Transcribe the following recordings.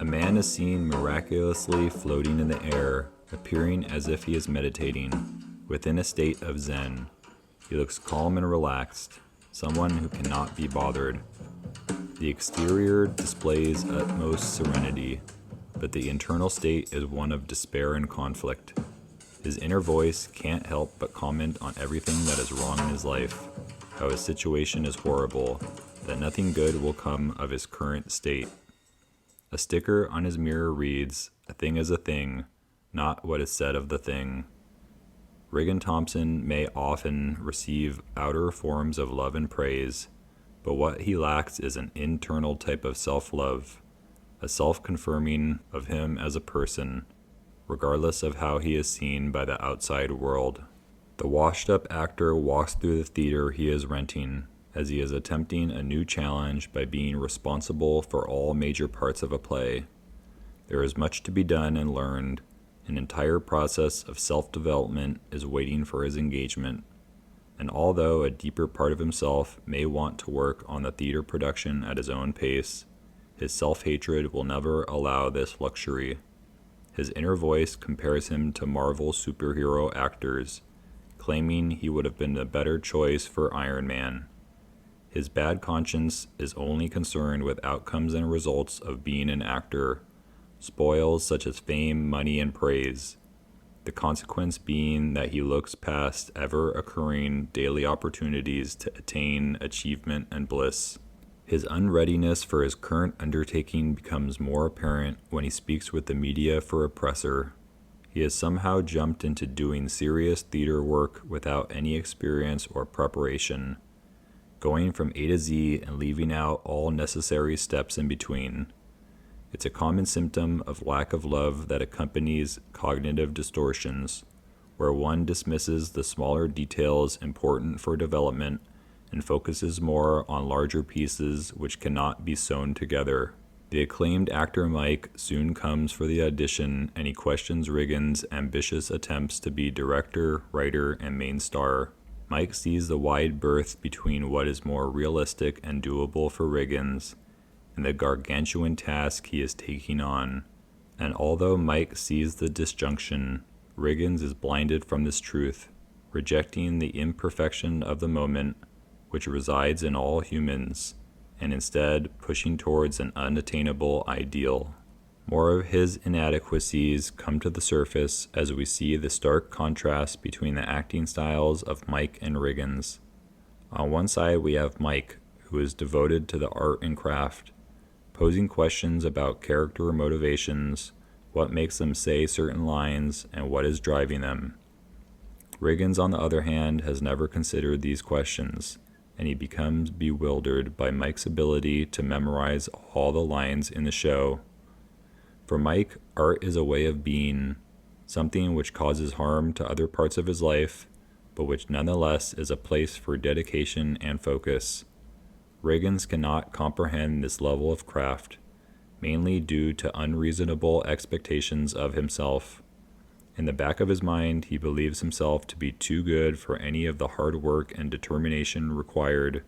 A man is seen miraculously floating in the air, appearing as if he is meditating, within a state of Zen. He looks calm and relaxed, someone who cannot be bothered. The exterior displays utmost serenity, but the internal state is one of despair and conflict. His inner voice can't help but comment on everything that is wrong in his life, how his situation is horrible, that nothing good will come of his current state. A sticker on his mirror reads, "A thing is a thing, not what is said of the thing." Riggan Thompson may often receive outer forms of love and praise, but what he lacks is an internal type of self-love, a self-confirming of him as a person, regardless of how he is seen by the outside world. The washed-up actor walks through the theater he is renting, as he is attempting a new challenge by being responsible for all major parts of a play. There is much to be done and learned. An entire process of self-development is waiting for his engagement. And although a deeper part of himself may want to work on the theater production at his own pace, his self-hatred will never allow this luxury. His inner voice compares him to Marvel superhero actors, claiming he would have been a better choice for Iron Man. His bad conscience is only concerned with outcomes and results of being an actor, spoils such as fame, money, and praise. The consequence being that he looks past ever-occurring daily opportunities to attain achievement and bliss. His unreadiness for his current undertaking becomes more apparent when he speaks with the media for a presser. He has somehow jumped into doing serious theater work without any experience or preparation, going from A to Z and leaving out all necessary steps in between. It's a common symptom of lack of love that accompanies cognitive distortions, where one dismisses the smaller details important for development and focuses more on larger pieces which cannot be sewn together. The acclaimed actor Mike soon comes for the audition, and he questions Riggan's ambitious attempts to be director, writer, and main star. Mike sees the wide berth between what is more realistic and doable for Riggan's and the gargantuan task he is taking on. And although Mike sees the disjunction, Riggan's is blinded from this truth, rejecting the imperfection of the moment, which resides in all humans, and instead pushing towards an unattainable ideal. More of his inadequacies come to the surface as we see the stark contrast between the acting styles of Mike and Riggan's. On one side we have Mike, who is devoted to the art and craft, posing questions about character motivations, what makes them say certain lines, and what is driving them. Riggan's, on the other hand, has never considered these questions, and he becomes bewildered by Mike's ability to memorize all the lines in the show. For Mike, art is a way of being, something which causes harm to other parts of his life, but which nonetheless is a place for dedication and focus. Riggan's cannot comprehend this level of craft, mainly due to unreasonable expectations of himself. In the back of his mind, he believes himself to be too good for any of the hard work and determination required,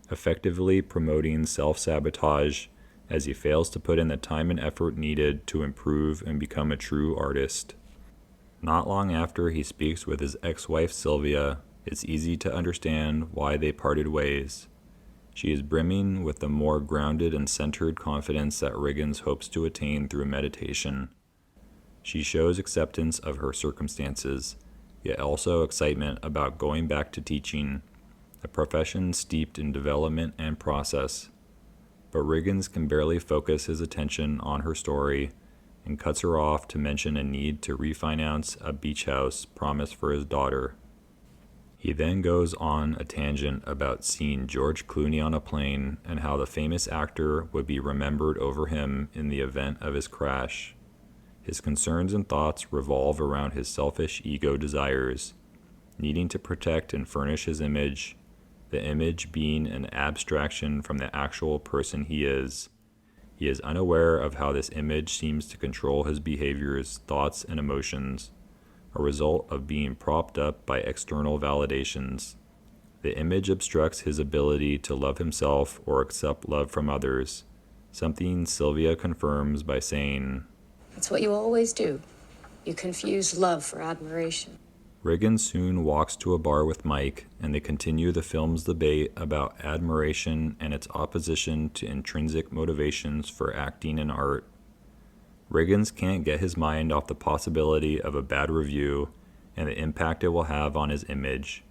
effectively promoting self-sabotage as he fails to put in the time and effort needed to improve and become a true artist. Not long after he speaks with his ex-wife Sylvia, it's easy to understand why they parted ways. She is brimming with the more grounded and centered confidence that Riggan's hopes to attain through meditation. She shows acceptance of her circumstances, yet also excitement about going back to teaching, a profession steeped in development and process. But Riggan's can barely focus his attention on her story and cuts her off to mention a need to refinance a beach house promised for his daughter. He then goes on a tangent about seeing George Clooney on a plane and how the famous actor would be remembered over him in the event of his crash. His concerns and thoughts revolve around his selfish ego desires, needing to protect and furnish his image, the image being an abstraction from the actual person he is. He is unaware of how this image seems to control his behaviors, thoughts, and emotions, a result of being propped up by external validations. The image obstructs his ability to love himself or accept love from others, something Sylvia confirms by saying, It's what you always do. You confuse love for admiration. Riggan soon walks to a bar with Mike, and they continue the film's debate about admiration and its opposition to intrinsic motivations for acting and art. Riggins can't get his mind off the possibility of a bad review and the impact it will have on his image.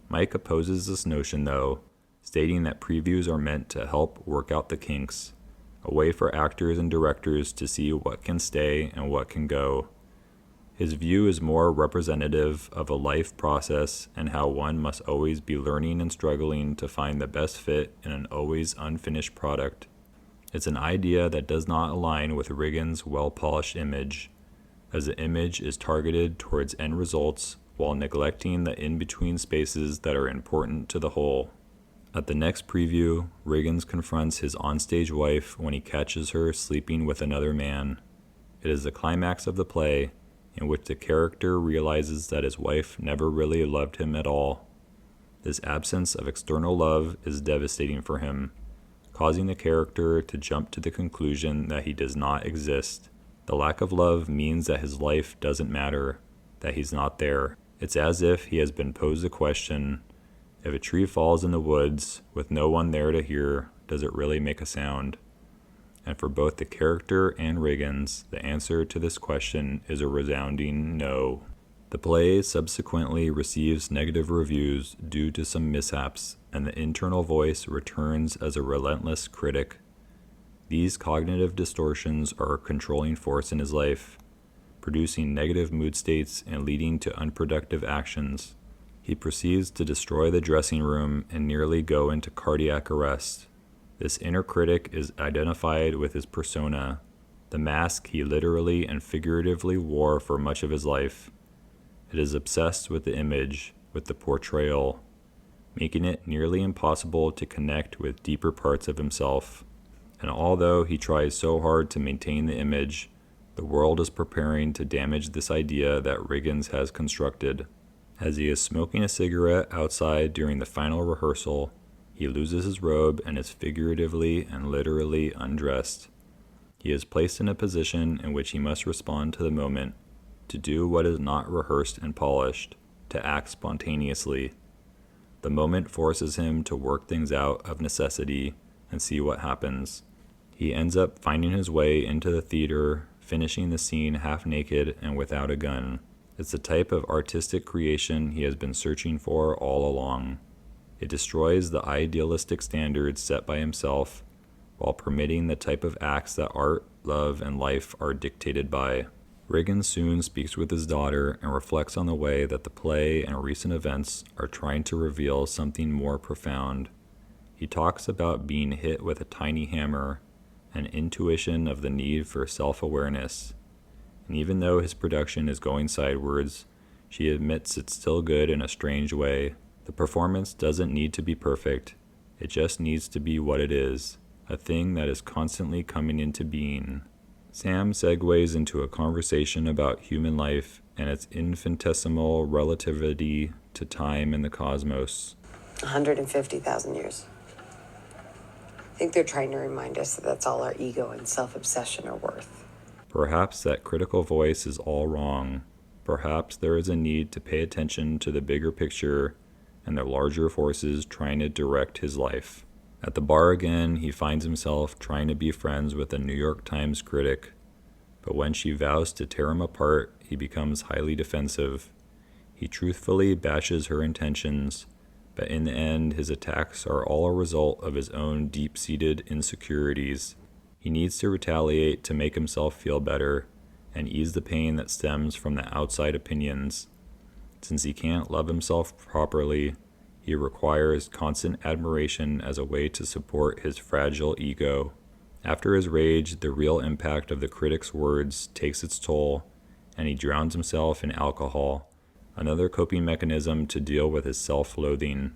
Mike opposes this notion, though, stating that previews are meant to help work out the kinks, a way for actors and directors to see what can stay and what can go. His view is more representative of a life process and how one must always be learning and struggling to find the best fit in an always unfinished product. It's an idea that does not align with Riggan's well-polished image, as the image is targeted towards end results while neglecting the in-between spaces that are important to the whole. At the next preview, Riggins confronts his onstage wife when he catches her sleeping with another man. It is the climax of the play, in which the character realizes that his wife never really loved him at all. This absence of external love is devastating for him, causing the character to jump to the conclusion that he does not exist. The lack of love means that his life doesn't matter, that he's not there. It's as if he has been posed the question, if a tree falls in the woods with no one there to hear, does it really make a sound? And for both the character and Riggins, the answer to this question is a resounding no. The play subsequently receives negative reviews due to some mishaps, and the internal voice returns as a relentless critic. These cognitive distortions are a controlling force in his life, producing negative mood states and leading to unproductive actions. He proceeds to destroy the dressing room and nearly go into cardiac arrest. This inner critic is identified with his persona, the mask he literally and figuratively wore for much of his life. It is obsessed with the image, with the portrayal, making it nearly impossible to connect with deeper parts of himself. And although he tries so hard to maintain the image, the world is preparing to damage this idea that Riggins has constructed. As he is smoking a cigarette outside during the final rehearsal, he loses his robe and is figuratively and literally undressed. He is placed in a position in which he must respond to the moment, to do what is not rehearsed and polished, to act spontaneously. The moment forces him to work things out of necessity and see what happens. He ends up finding his way into the theater, finishing the scene half naked and without a gun. It's the type of artistic creation he has been searching for all along. It destroys the idealistic standards set by himself, while permitting the type of acts that art, love, and life are dictated by. Riggan soon speaks with his daughter and reflects on the way that the play and recent events are trying to reveal something more profound. He talks about being hit with a tiny hammer, an intuition of the need for self-awareness. And even though his production is going sidewards, she admits it's still good in a strange way. The performance doesn't need to be perfect. It just needs to be what it is, a thing that is constantly coming into being. Sam segues into a conversation about human life and its infinitesimal relativity to time and the cosmos. 150,000 years. I think they're trying to remind us that that's all our ego and self-obsession are worth. Perhaps that critical voice is all wrong. Perhaps there is a need to pay attention to the bigger picture and the larger forces trying to direct his life. At the bar again, he finds himself trying to be friends with a New York Times critic, but when she vows to tear him apart, he becomes highly defensive. He truthfully bashes her intentions, but in the end, his attacks are all a result of his own deep-seated insecurities. He needs to retaliate to make himself feel better and ease the pain that stems from the outside opinions. Since he can't love himself properly, he requires constant admiration as a way to support his fragile ego. After his rage, the real impact of the critic's words takes its toll, and he drowns himself in alcohol, another coping mechanism to deal with his self-loathing.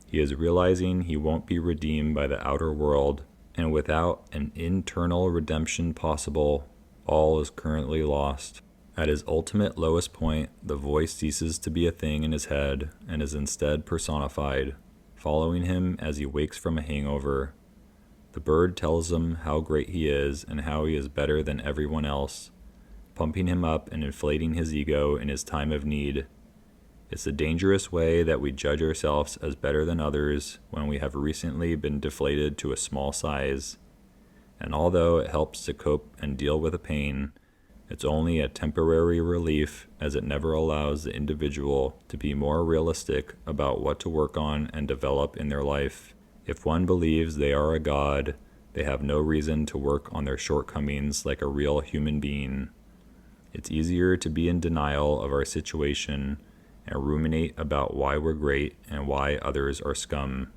He is realizing he won't be redeemed by the outer world, and without an internal redemption possible, all is currently lost. At his ultimate lowest point, the voice ceases to be a thing in his head and is instead personified, following him as he wakes from a hangover. The bird tells him how great he is and how he is better than everyone else, pumping him up and inflating his ego in his time of need. It's a dangerous way that we judge ourselves as better than others when we have recently been deflated to a small size. And although it helps to cope and deal with the pain, it's only a temporary relief, as it never allows the individual to be more realistic about what to work on and develop in their life. If one believes they are a god, they have no reason to work on their shortcomings like a real human being. It's easier to be in denial of our situation and ruminate about why we're great and why others are scum.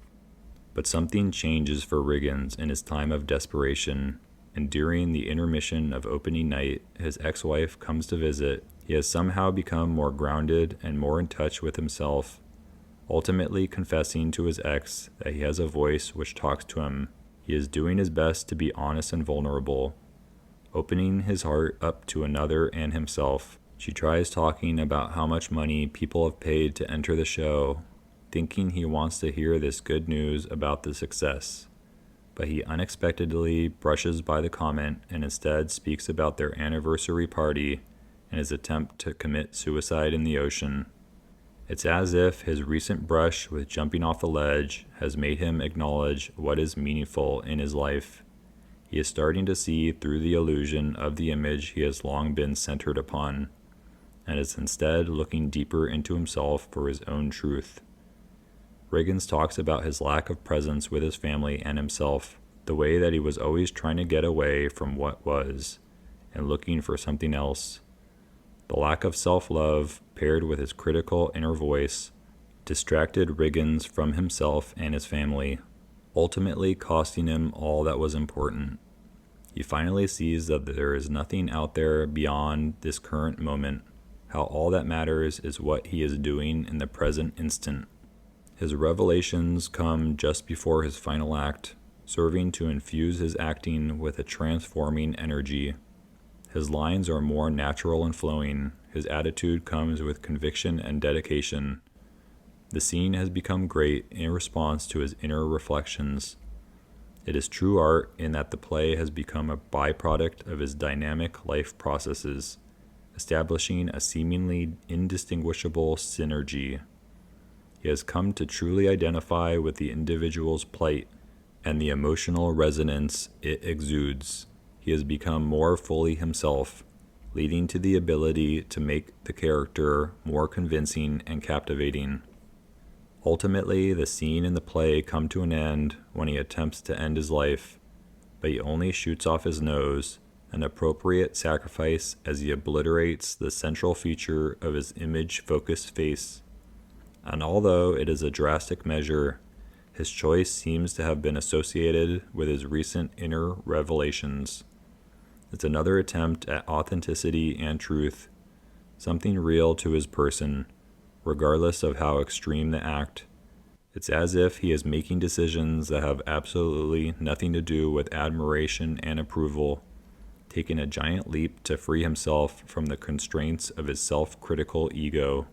But something changes for Riggan in his time of desperation, and during the intermission of opening night, his ex-wife comes to visit. He has somehow become more grounded and more in touch with himself, ultimately confessing to his ex that he has a voice which talks to him. He is doing his best to be honest and vulnerable, opening his heart up to another and himself. She tries talking about how much money people have paid to enter the show, thinking he wants to hear this good news about the success. But he unexpectedly brushes by the comment and instead speaks about their anniversary party and his attempt to commit suicide in the ocean. It's as if his recent brush with jumping off the ledge has made him acknowledge what is meaningful in his life. He is starting to see through the illusion of the image he has long been centered upon, and is instead looking deeper into himself for his own truth. Riggan talks about his lack of presence with his family and himself, the way that he was always trying to get away from what was, and looking for something else. The lack of self-love, paired with his critical inner voice, distracted Riggan from himself and his family, ultimately costing him all that was important. He finally sees that there is nothing out there beyond this current moment, how all that matters is what he is doing in the present instant. His revelations come just before his final act, serving to infuse his acting with a transforming energy. His lines are more natural and flowing. His attitude comes with conviction and dedication. The scene has become great in response to his inner reflections. It is true art in that the play has become a byproduct of his dynamic life processes, establishing a seemingly indistinguishable synergy. He has come to truly identify with the individual's plight and the emotional resonance it exudes. He has become more fully himself, leading to the ability to make the character more convincing and captivating. Ultimately, the scene and the play come to an end when he attempts to end his life, but he only shoots off his nose, an appropriate sacrifice as he obliterates the central feature of his image-focused face. And although it is a drastic measure, his choice seems to have been associated with his recent inner revelations. It's another attempt at authenticity and truth, something real to his person, regardless of how extreme the act. It's as if he is making decisions that have absolutely nothing to do with admiration and approval, taking a giant leap to free himself from the constraints of his self-critical ego.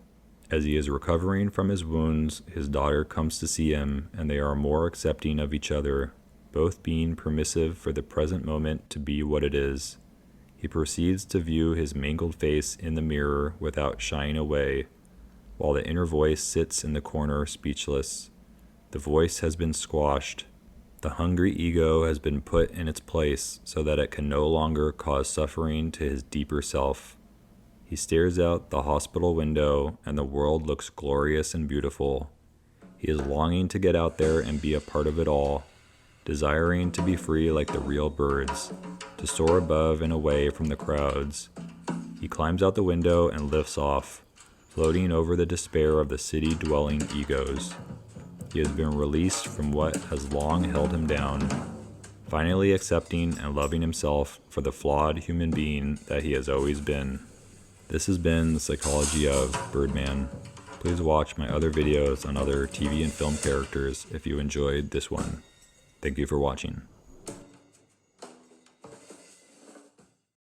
As he is recovering from his wounds, his daughter comes to see him, and they are more accepting of each other, both being permissive for the present moment to be what it is. He proceeds to view his mangled face in the mirror without shying away, while the inner voice sits in the corner speechless. The voice has been squashed. The hungry ego has been put in its place so that it can no longer cause suffering to his deeper self. He stares out the hospital window, and the world looks glorious and beautiful. He is longing to get out there and be a part of it all, desiring to be free like the real birds, to soar above and away from the crowds. He climbs out the window and lifts off, floating over the despair of the city-dwelling egos. He has been released from what has long held him down, finally accepting and loving himself for the flawed human being that he has always been. This has been The Psychology of Birdman. Please watch my other videos on other TV and film characters if you enjoyed this one. Thank you for watching.